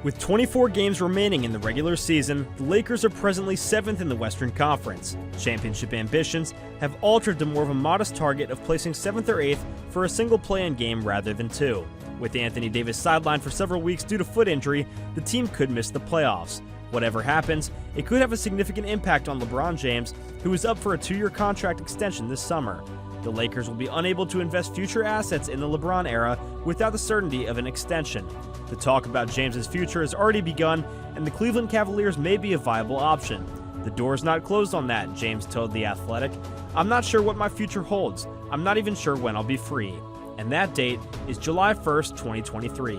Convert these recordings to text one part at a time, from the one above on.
With 24 games remaining in the regular season, the Lakers are presently 7th in the Western Conference. Championship ambitions have altered to more of a modest target of placing 7th or 8th for a single play-in game rather than 2. With Anthony Davis sidelined for several weeks due to foot injury, the team could miss the playoffs. Whatever happens, it could have a significant impact on LeBron James, who is up for a 2-year contract extension this summer. The Lakers will be unable to invest future assets in the LeBron era without the certainty of an extension. The talk about James's future has already begun, and the Cleveland Cavaliers may be a viable option. "The door's not closed on that," James told The Athletic. "I'm not sure what my future holds. I'm not even sure when I'll be free." And that date is July 1st, 2023.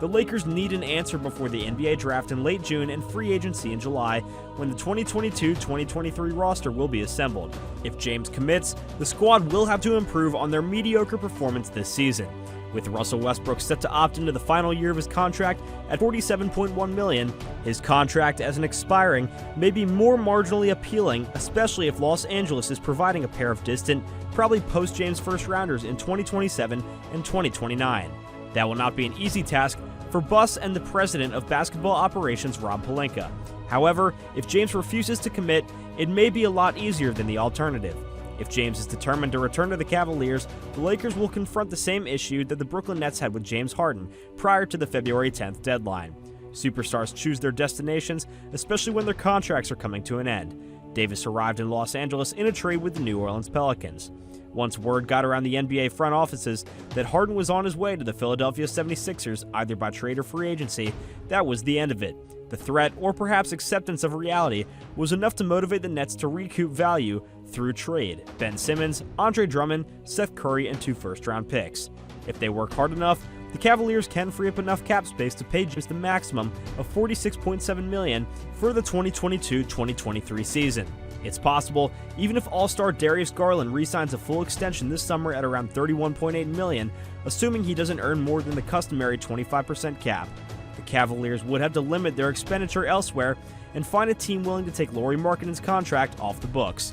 The Lakers need an answer before the NBA draft in late June and free agency in July, when the 2022-2023 roster will be assembled. If James commits, the squad will have to improve on their mediocre performance this season. With Russell Westbrook set to opt into the final year of his contract at $47.1 million, his contract as an expiring may be more marginally appealing, especially if Los Angeles is providing a pair of distant, probably post-James first-rounders in 2027 and 2029. That will not be an easy task for Buss and the president of basketball operations, Rob Pelinka. However, if James refuses to commit, it may be a lot easier than the alternative. If James is determined to return to the Cavaliers, the Lakers will confront the same issue that the Brooklyn Nets had with James Harden prior to the February 10th deadline. Superstars choose their destinations, especially when their contracts are coming to an end. Davis arrived in Los Angeles in a trade with the New Orleans Pelicans. Once word got around the NBA front offices that Harden was on his way to the Philadelphia 76ers, either by trade or free agency, that was the end of it. The threat, or perhaps acceptance of reality, was enough to motivate the Nets to recoup value through trade: Ben Simmons, Andre Drummond, Seth Curry, and 2 first-round picks. If they work hard enough, the Cavaliers can free up enough cap space to pay James the maximum of $46.7 million for the 2022-2023 season. It's possible, even if All-Star Darius Garland re-signs a full extension this summer at around $31.8 million, assuming he doesn't earn more than the customary 25% cap. The Cavaliers would have to limit their expenditure elsewhere and find a team willing to take Lauri Markkanen's contract off the books.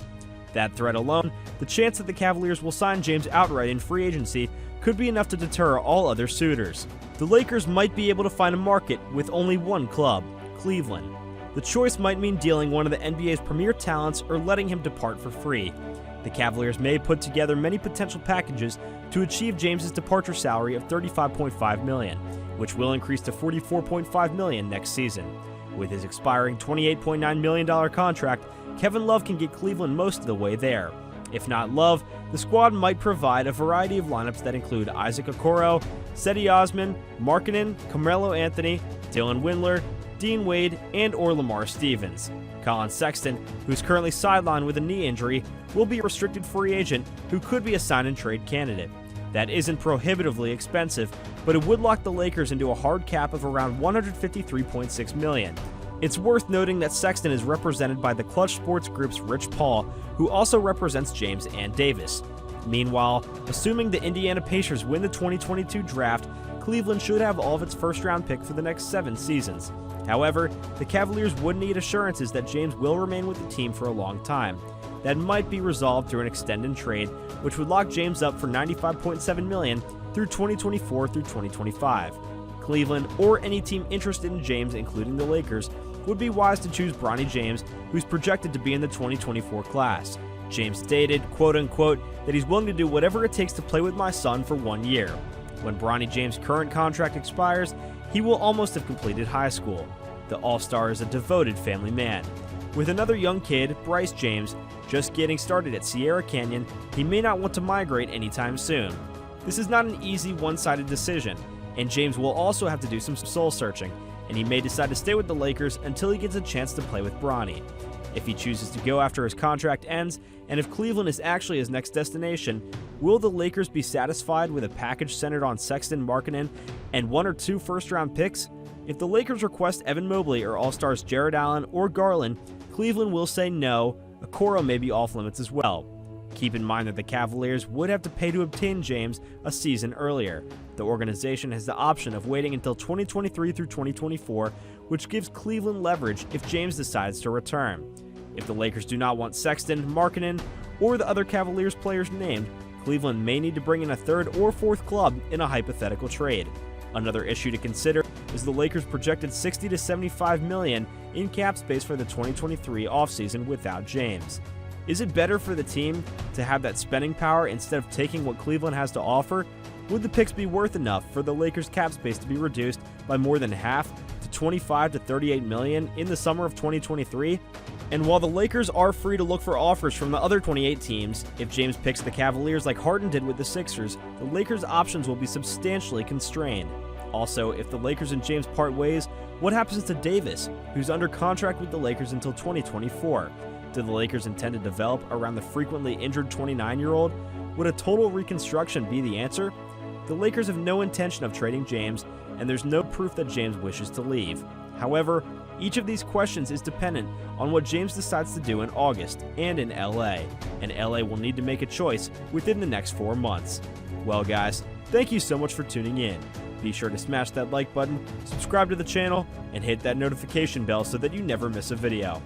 That threat alone, the chance that the Cavaliers will sign James outright in free agency, could be enough to deter all other suitors. The Lakers might be able to find a market with only one club: Cleveland. The choice might mean dealing one of the NBA's premier talents or letting him depart for free. The Cavaliers may put together many potential packages to achieve James's departure salary of $35.5 million, which will increase to $44.5 million next season. With his expiring $28.9 million contract, Kevin Love can get Cleveland most of the way there. If not Love, the squad might provide a variety of lineups that include Isaac Okoro, Cedi Osman, Markkanen, Carmelo Anthony, Dylan Windler, Dean Wade, and/or Lamar Stevens. Colin Sexton, who's currently sidelined with a knee injury, will be a restricted free agent who could be a sign-and-trade candidate. That isn't prohibitively expensive, but it would lock the Lakers into a hard cap of around $153.6 million. It's worth noting that Sexton is represented by the Clutch Sports Group's Rich Paul, who also represents James and Davis. Meanwhile, assuming the Indiana Pacers win the 2022 draft, Cleveland should have all of its first-round pick for the next 7 seasons. However, the Cavaliers would need assurances that James will remain with the team for a long time. That might be resolved through an extend trade, which would lock James up for $95.7 million through 2024 through 2025. Cleveland, or any team interested in James, including the Lakers, would be wise to choose Bronny James, who's projected to be in the 2024 class. James stated, quote-unquote, that he's willing to do whatever it takes to play with my son for 1 year. When Bronny James' current contract expires, he will almost have completed high school. The All-Star is a devoted family man. With another young kid, Bryce James, just getting started at Sierra Canyon, he may not want to migrate anytime soon. This is not an easy, one-sided decision, and James will also have to do some soul-searching, and he may decide to stay with the Lakers until he gets a chance to play with Bronny. If he chooses to go after his contract ends, and if Cleveland is actually his next destination, will the Lakers be satisfied with a package centered on Sexton, Markkanen, and 1 or 2 first-round picks? If the Lakers request Evan Mobley or All-Stars Jared Allen or Garland, Cleveland will say no. Okoro may be off-limits as well. Keep in mind that the Cavaliers would have to pay to obtain James a season earlier. The organization has the option of waiting until 2023 through 2024, which gives Cleveland leverage if James decides to return. If the Lakers do not want Sexton, Markkanen, or the other Cavaliers players named, Cleveland may need to bring in a third or fourth club in a hypothetical trade. Another issue to consider is the Lakers' projected $60 to $75 million in cap space for the 2023 offseason without James. Is it better for the team to have that spending power instead of taking what Cleveland has to offer? Would the picks be worth enough for the Lakers' cap space to be reduced by more than half to $25 to $38 million in the summer of 2023? And while the Lakers are free to look for offers from the other 28 teams, if James picks the Cavaliers like Harden did with the Sixers, the Lakers' options will be substantially constrained. Also, if the Lakers and James part ways, what happens to Davis, who's under contract with the Lakers until 2024? Do the Lakers intend to develop around the frequently injured 29-year-old? Would a total reconstruction be the answer? The Lakers have no intention of trading James, and there's no proof that James wishes to leave. However, each of these questions is dependent on what James decides to do in August and in LA, and LA will need to make a choice within the next 4 months. Well guys, thank you so much for tuning in. Be sure to smash that like button, subscribe to the channel, and hit that notification bell so that you never miss a video.